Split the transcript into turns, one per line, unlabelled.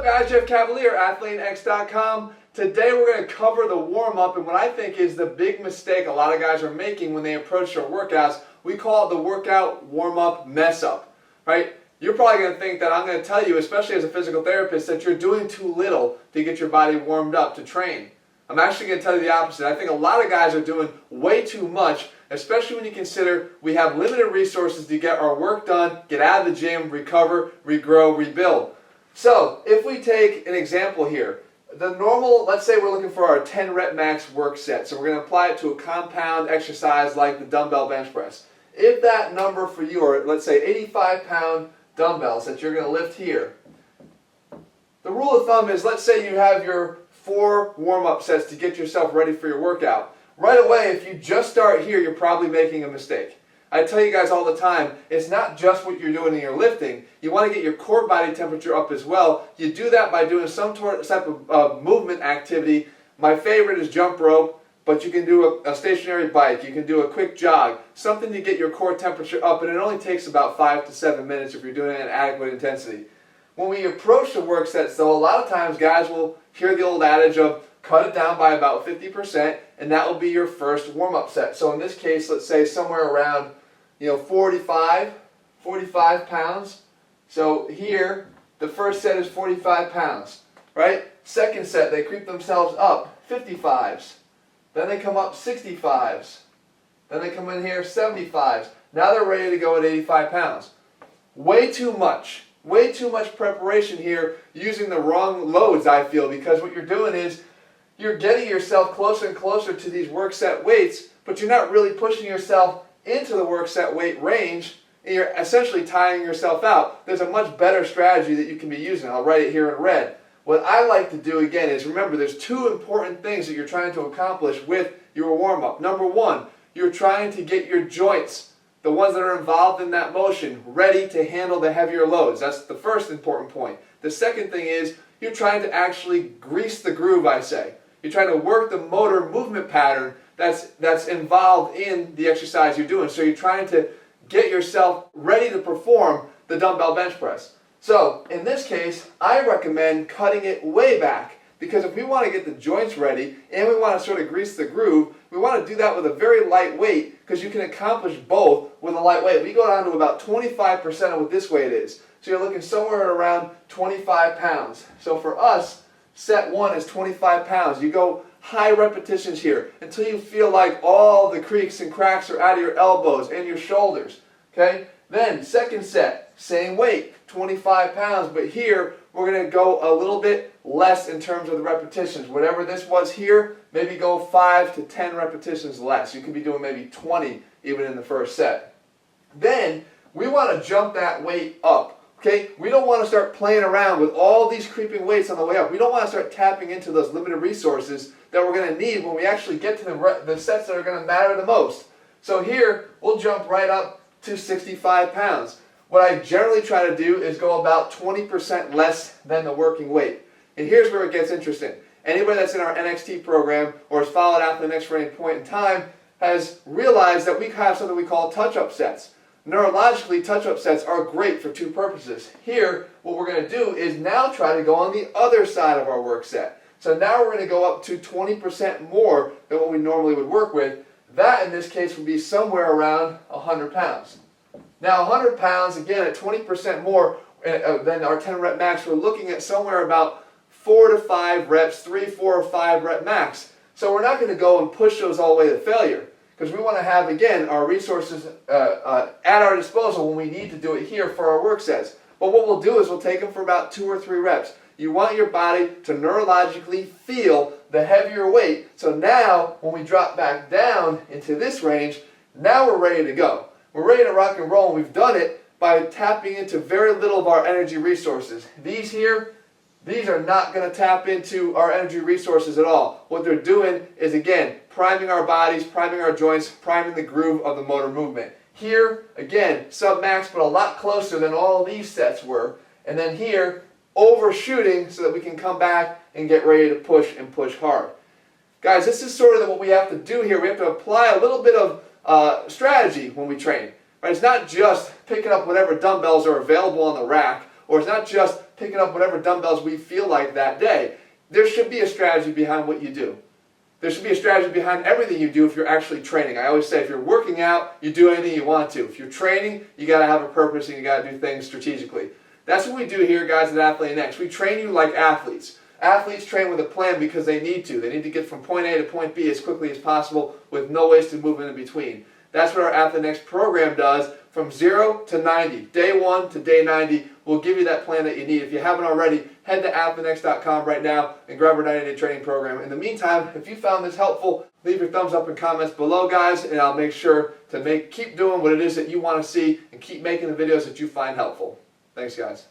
guys? Jeff Cavalier, ATHLEAN-X.com. Today we're going to cover the warm-up and what I think is the big mistake a lot of guys are making when they approach their workouts. We call it the workout warm-up mess-up, right? You're probably going to think that I'm going to tell you, especially as a physical therapist, that you're doing too little to get your body warmed up to train. I'm actually going to tell you the opposite. I think a lot of guys are doing way too much, especially when you consider we have limited resources to get our work done, get out of the gym, recover, regrow, rebuild. So, if we take an example here, the normal, let's say we're looking for our 10 rep max work set, so we're going to apply it to a compound exercise like the dumbbell bench press. If that number for you are, let's say 85-pound dumbbells that you're going to lift here, the rule of thumb is, let's say you have your 4 warm-up sets to get yourself ready for your workout. Right away, if you just start here, you're probably making a mistake. I tell you guys all the time, it's not just what you're doing in your lifting. You want to get your core body temperature up as well. You do that by doing some type of movement activity. My favorite is jump rope, but you can do a stationary bike. You can do a quick jog, something to get your core temperature up, and it only takes about 5 to 7 minutes if you're doing it at adequate intensity. When we approach the work sets, though, a lot of times guys will hear the old adage of cut it down by about 50%, and that will be your first warm-up set. So in this case, let's say somewhere around 45 pounds. So here, the first set is 45 pounds, right? Second set, they creep themselves up, 55s. Then they come up 65s. Then they come in here 75s. Now they're ready to go at 85 pounds. Way too much preparation here using the wrong loads, I feel, because what you're doing is you're getting yourself closer and closer to these work set weights, but you're not really pushing yourself into the work set weight range, and you're essentially tiring yourself out. There's a much better strategy that you can be using. I'll write it here in red. What I like to do, again, is remember there's 2 important things that you're trying to accomplish with your warm-up. Number 1, you're trying to get your joints, the ones that are involved in that motion, ready to handle the heavier loads. That's the first important point. The second thing is you're trying to actually grease the groove, I say. You're trying to work the motor movement pattern that's involved in the exercise you're doing. So you're trying to get yourself ready to perform the dumbbell bench press. So in this case, I recommend cutting it way back, because if we want to get the joints ready and we want to sort of grease the groove, we want to do that with a very light weight, because you can accomplish both with a light weight. We go down to about 25% of what this weight is. So you're looking somewhere around 25 pounds. So for us, set 1 is 25 pounds. You go high repetitions here until you feel like all the creaks and cracks are out of your elbows and your shoulders. Okay? Then second set, same weight, 25 pounds, but here we're going to go a little bit less in terms of the repetitions. Whatever this was here, maybe go 5 to 10 repetitions less. You could be doing maybe 20 even in the first set. Then we want to jump that weight up. Okay, we don't want to start playing around with all these creeping weights on the way up. We don't want to start tapping into those limited resources that we're going to need when we actually get to the sets that are going to matter the most. So here, we'll jump right up to 65 pounds. What I generally try to do is go about 20% less than the working weight. And here's where it gets interesting. Anybody that's in our NXT program or has followed ATHLEAN-X for any point in time has realized that we have something we call touch-up sets. Neurologically, touch-up sets are great for 2 purposes. Here, what we're going to do is now try to go on the other side of our work set. So now we're going to go up to 20% more than what we normally would work with. That, in this case, would be somewhere around 100 pounds. Now, 100 pounds, again, at 20% more than our 10 rep max, we're looking at somewhere about 4 to 5 reps, 3, 4, or 5 rep max. So we're not going to go and push those all the way to failure, because we want to have, again, our resources at our disposal when we need to do it here for our work sets. But what we'll do is we'll take them for about 2 or 3 reps. You want your body to neurologically feel the heavier weight. So now, when we drop back down into this range, now we're ready to go. We're ready to rock and roll, and we've done it by tapping into very little of our energy resources. These here, these are not going to tap into our energy resources at all. What they're doing is, again, priming our bodies, priming our joints, priming the groove of the motor movement. Here, again, sub-max, but a lot closer than all these sets were. And then here, overshooting so that we can come back and get ready to push and push hard. Guys, this is sort of what we have to do here. We have to apply a little bit of strategy when we train. Right? It's not just picking up whatever dumbbells are available on the rack, or it's not just picking up whatever dumbbells we feel like that day. There should be a strategy behind what you do. There should be a strategy behind everything you do if you're actually training. I always say if you're working out, you do anything you want to. If you're training, you got to have a purpose and you got to do things strategically. That's what we do here, guys, at ATHLEAN-X. We train you like athletes. Athletes train with a plan because they need to. They need to get from point A to point B as quickly as possible with no wasted movement in between. That's what our ATHLEAN-X program does from 0 to 90. Day 1 to day 90, we'll give you that plan that you need. If you haven't already, head to ATHLEAN-X.com right now and grab our 90-day training program. In the meantime, if you found this helpful, leave your thumbs up and comments below, guys, and I'll make sure to keep doing what it is that you want to see and keep making the videos that you find helpful. Thanks, guys.